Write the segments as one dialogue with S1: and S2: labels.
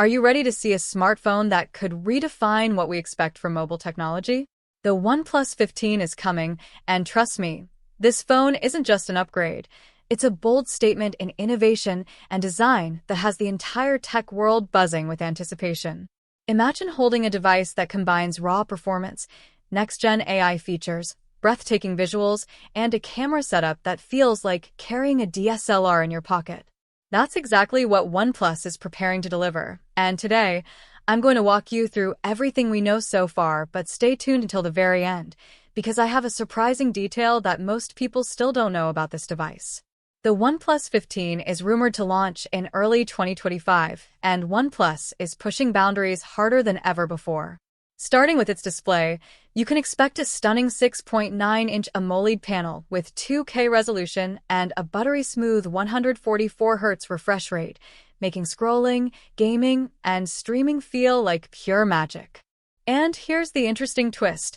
S1: Are you ready to see a smartphone that could redefine what we expect from mobile technology? The OnePlus 15 is coming, and trust me, this phone isn't just an upgrade. It's a bold statement in innovation and design that has the entire tech world buzzing with anticipation. Imagine holding a device that combines raw performance, next-gen AI features, breathtaking visuals, and a camera setup that feels like carrying a DSLR in your pocket. That's exactly what OnePlus is preparing to deliver, and today, I'm going to walk you through everything we know so far, but stay tuned until the very end, because I have a surprising detail that most people still don't know about this device. The OnePlus 15 is rumored to launch in early 2025, and OnePlus is pushing boundaries harder than ever before. Starting with its display, you can expect a stunning 6.9-inch AMOLED panel with 2K resolution and a buttery smooth 144 Hz refresh rate, making scrolling, gaming, and streaming feel like pure magic. And here's the interesting twist.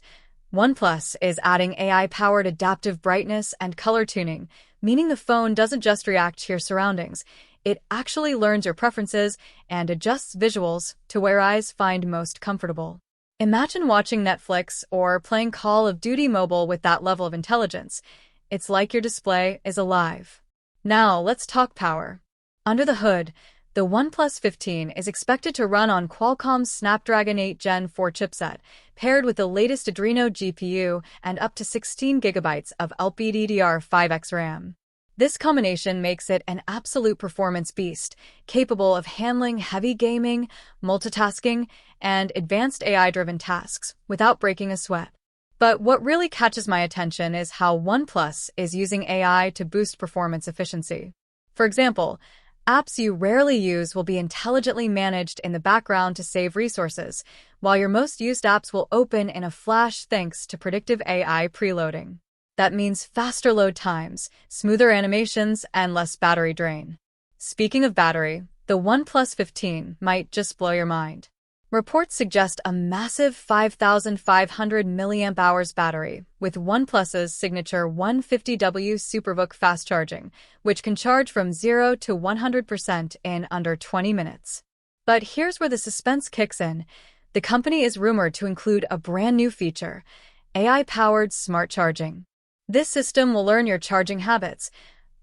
S1: OnePlus is adding AI-powered adaptive brightness and color tuning, meaning the phone doesn't just react to your surroundings. It actually learns your preferences and adjusts visuals to where eyes find most comfortable. Imagine watching Netflix or playing Call of Duty Mobile with that level of intelligence. It's like your display is alive. Now, let's talk power. Under the hood, the OnePlus 15 is expected to run on Qualcomm's Snapdragon 8 Gen 4 chipset, paired with the latest Adreno GPU and up to 16 GB of LPDDR5X RAM. This combination makes it an absolute performance beast, capable of handling heavy gaming, multitasking, and advanced AI-driven tasks without breaking a sweat. But what really catches my attention is how OnePlus is using AI to boost performance efficiency. For example, apps you rarely use will be intelligently managed in the background to save resources, while your most used apps will open in a flash thanks to predictive AI preloading. That means faster load times, smoother animations, and less battery drain. Speaking of battery, the OnePlus 15 might just blow your mind. Reports suggest a massive 5,500 mAh battery with OnePlus's signature 150W SuperVOOC fast charging, which can charge from 0 to 100% in under 20 minutes. But here's where the suspense kicks in. The company is rumored to include a brand new feature, AI-powered smart charging. This system will learn your charging habits,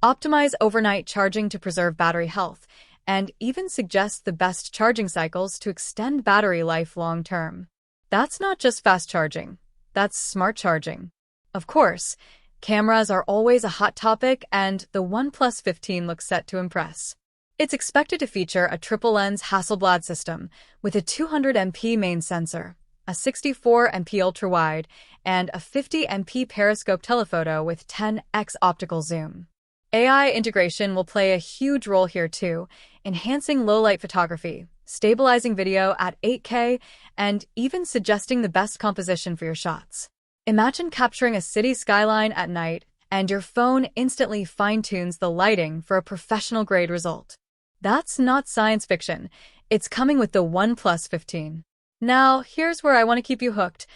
S1: optimize overnight charging to preserve battery health, and even suggest the best charging cycles to extend battery life long-term. That's not just fast charging, that's smart charging. Of course, cameras are always a hot topic, and the OnePlus 15 looks set to impress. It's expected to feature a triple-lens Hasselblad system with a 200MP main sensor, a 64MP ultra-wide, and a 50MP periscope telephoto with 10x optical zoom. AI integration will play a huge role here too, enhancing low-light photography, stabilizing video at 8K, and even suggesting the best composition for your shots. Imagine capturing a city skyline at night, and your phone instantly fine-tunes the lighting for a professional-grade result. That's not science fiction. It's coming with the OnePlus 15. Now, here's where I want to keep you hooked.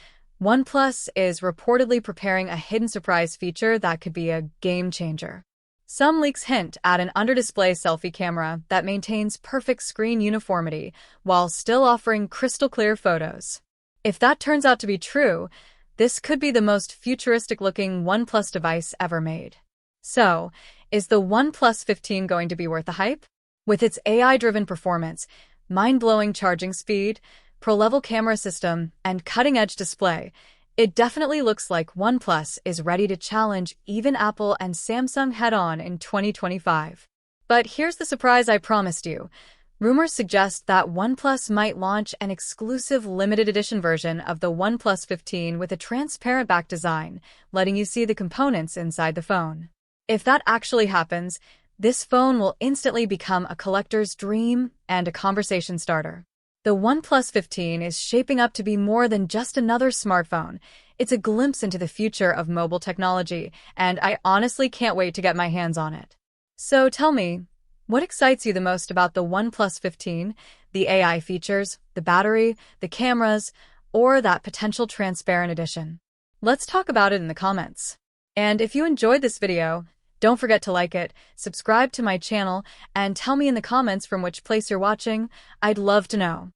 S1: OnePlus is reportedly preparing a hidden surprise feature that could be a game changer. Some leaks hint at an under-display selfie camera that maintains perfect screen uniformity while still offering crystal-clear photos. If that turns out to be true, this could be the most futuristic-looking OnePlus device ever made. So, is the OnePlus 15 going to be worth the hype? With its AI-driven performance, mind-blowing charging speed, pro-level camera system, and cutting-edge display, it definitely looks like OnePlus is ready to challenge even Apple and Samsung head-on in 2025. But here's the surprise I promised you. Rumors suggest that OnePlus might launch an exclusive limited edition version of the OnePlus 15 with a transparent back design, letting you see the components inside the phone. If that actually happens, this phone will instantly become a collector's dream and a conversation starter. The OnePlus 15 is shaping up to be more than just another smartphone. It's a glimpse into the future of mobile technology, and I honestly can't wait to get my hands on it. So tell me, what excites you the most about the OnePlus 15? The AI features, the battery, the cameras, or that potential transparent edition? Let's talk about it in the comments. And if you enjoyed this video, Don't forget to like it, subscribe to my channel, and tell me in the comments from which place you're watching. I'd love to know.